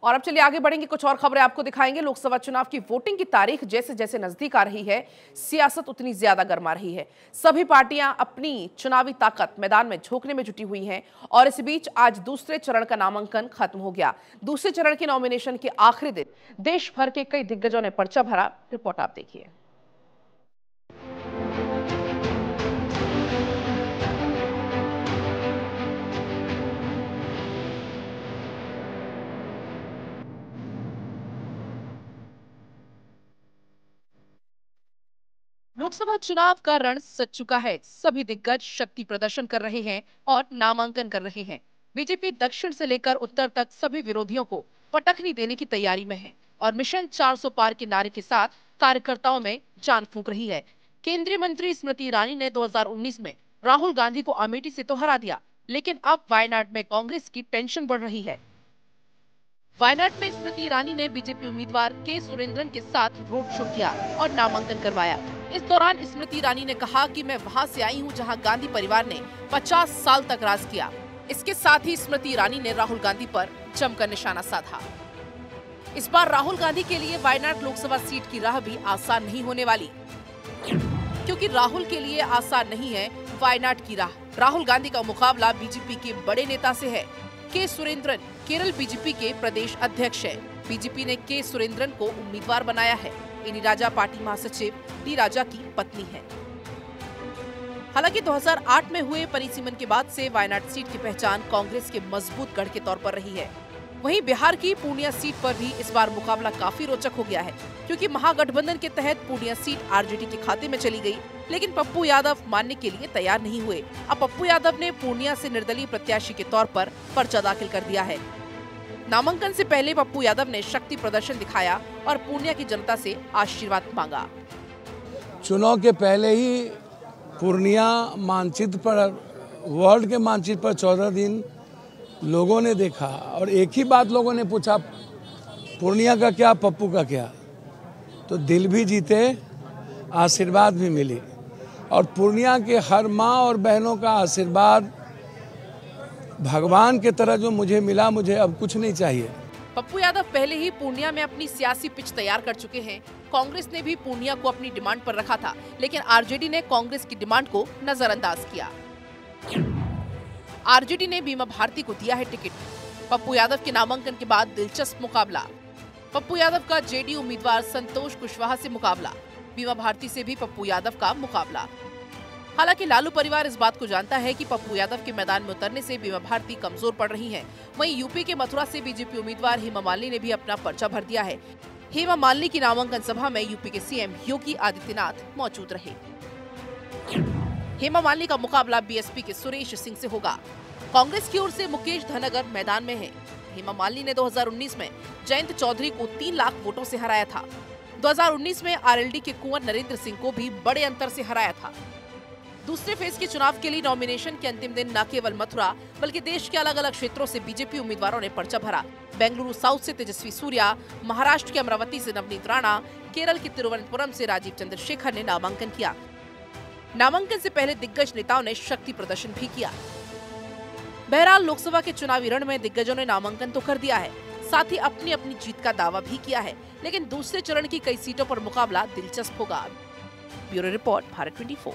और अब चलिए आगे बढ़ेंगे, कुछ और खबरें आपको दिखाएंगे। लोकसभा चुनाव की वोटिंग की तारीख जैसे जैसे नजदीक आ रही है, सियासत उतनी ज्यादा गर्मा रही है। सभी पार्टियां अपनी चुनावी ताकत मैदान में झोंकने में जुटी हुई हैं और इस बीच आज दूसरे चरण का नामांकन खत्म हो गया। दूसरे चरण के नॉमिनेशन के आखिरी दिन देश भर के कई दिग्गजों ने पर्चा भरा। रिपोर्ट आप देखिए। लोकसभा चुनाव का रण सज चुका है। सभी दिग्गज शक्ति प्रदर्शन कर रहे हैं और नामांकन कर रहे हैं। बीजेपी दक्षिण से लेकर उत्तर तक सभी विरोधियों को पटखनी देने की तैयारी में है और मिशन 400 पार के नारे के साथ कार्यकर्ताओं में जान फूंक रही है। केंद्रीय मंत्री स्मृति ईरानी ने 2019 में राहुल गांधी को अमेठी से तो हरा दिया, लेकिन अब वायनाड में कांग्रेस की टेंशन बढ़ रही है। वायनाड में स्मृति ईरानी ने बीजेपी उम्मीदवार के सुरेंद्रन के साथ रोड शो किया और नामांकन करवाया। इस दौरान स्मृति ईरानी ने कहा कि मैं वहां से आई हूं जहां गांधी परिवार ने 50 साल तक राज किया। इसके साथ ही स्मृति ईरानी ने राहुल गांधी पर जमकर निशाना साधा। इस बार राहुल गांधी के लिए वायनाड लोकसभा सीट की राह भी आसान नहीं होने वाली, क्योंकि राहुल के लिए आसान नहीं है वायनाड की राह। राहुल गांधी का मुकाबला बीजेपी के बड़े नेता से है। के सुरेंद्रन केरल बीजेपी के प्रदेश अध्यक्ष है। बीजेपी ने के सुरेंद्रन को उम्मीदवार बनाया है। इलियाराजा पार्टी महासचिव डी राजा की पत्नी है। हालांकि 2008 में हुए परिसीमन के बाद से वायनाड सीट की पहचान कांग्रेस के मजबूत गढ़ के तौर पर रही है। वहीं बिहार की पूर्णिया सीट पर भी इस बार मुकाबला काफी रोचक हो गया है, क्योंकि महागठबंधन के तहत पूर्णिया सीट आरजेडी के खाते में चली गई, लेकिन पप्पू यादव मानने के लिए तैयार नहीं हुए। अब पप्पू यादव ने पूर्णिया से निर्दलीय प्रत्याशी के तौर पर पर्चा दाखिल कर दिया है। नामांकन से पहले पप्पू यादव ने शक्ति प्रदर्शन दिखाया और पूर्णिया की जनता से आशीर्वाद मांगा। चुनाव के पहले ही पूर्णिया मानचित्र पर, वर्ल्ड के मानचित्र पर 14 दिन लोगों ने देखा और एक ही बात लोगों ने पूछा, पूर्णिया का क्या, पप्पू का क्या। तो दिल भी जीते, आशीर्वाद भी मिली और पूर्णिया के हर माँ और बहनों का आशीर्वाद भगवान की तरह जो मुझे मिला, मुझे अब कुछ नहीं चाहिए। पप्पू यादव पहले ही पूर्णिया में अपनी सियासी पिच तैयार कर चुके हैं। कांग्रेस ने भी पूर्णिया को अपनी डिमांड पर रखा था, लेकिन आरजेडी ने कांग्रेस की डिमांड को नजरअंदाज किया। आरजेडी ने बीमा भारती को दिया है टिकट। पप्पू यादव के नामांकन के बाद दिलचस्प मुकाबला। पप्पू यादव का जेडीयू उम्मीदवार संतोष कुशवाहा से मुकाबला। बीमा भारती से भी पप्पू यादव का मुकाबला। हालांकि लालू परिवार इस बात को जानता है कि पप्पू यादव के मैदान में उतरने से बीमा भारती कमजोर पड़ रही हैं। वहीं यूपी के मथुरा से बीजेपी उम्मीदवार हेमा मालिनी ने भी अपना पर्चा भर दिया है। हेमा मालिनी की नामांकन सभा में यूपी के सीएम योगी आदित्यनाथ मौजूद रहे। हेमा मालिनी का मुकाबला बीएसपी के सुरेश सिंह से होगा। कांग्रेस की ओर से मुकेश धनगर मैदान में है। हेमा मालिनी ने 2019 में जयंत चौधरी को 3 लाख वोटों से हराया था। 2019 में आरएलडी के कुंवर नरेंद्र सिंह को भी बड़े अंतर से हराया था। दूसरे फेज के चुनाव के लिए नॉमिनेशन के अंतिम दिन न केवल मथुरा बल्कि देश के अलग अलग क्षेत्रों से बीजेपी उम्मीदवारों ने पर्चा भरा। बेंगलुरु साउथ से तेजस्वी सूर्या, महाराष्ट्र के अमरावती से नवनीत राणा, केरल के तिरुवनंतपुरम से राजीव चंद्रशेखर ने नामांकन किया। नामांकन से पहले दिग्गज नेताओं ने शक्ति प्रदर्शन भी किया। बहरहाल लोकसभा के चुनावी रण में दिग्गजों ने नामांकन तो कर दिया है, साथ ही अपनी अपनी जीत का दावा भी किया है, लेकिन दूसरे चरण की कई सीटों पर मुकाबला दिलचस्प होगा। Bureau report, Bharat 24।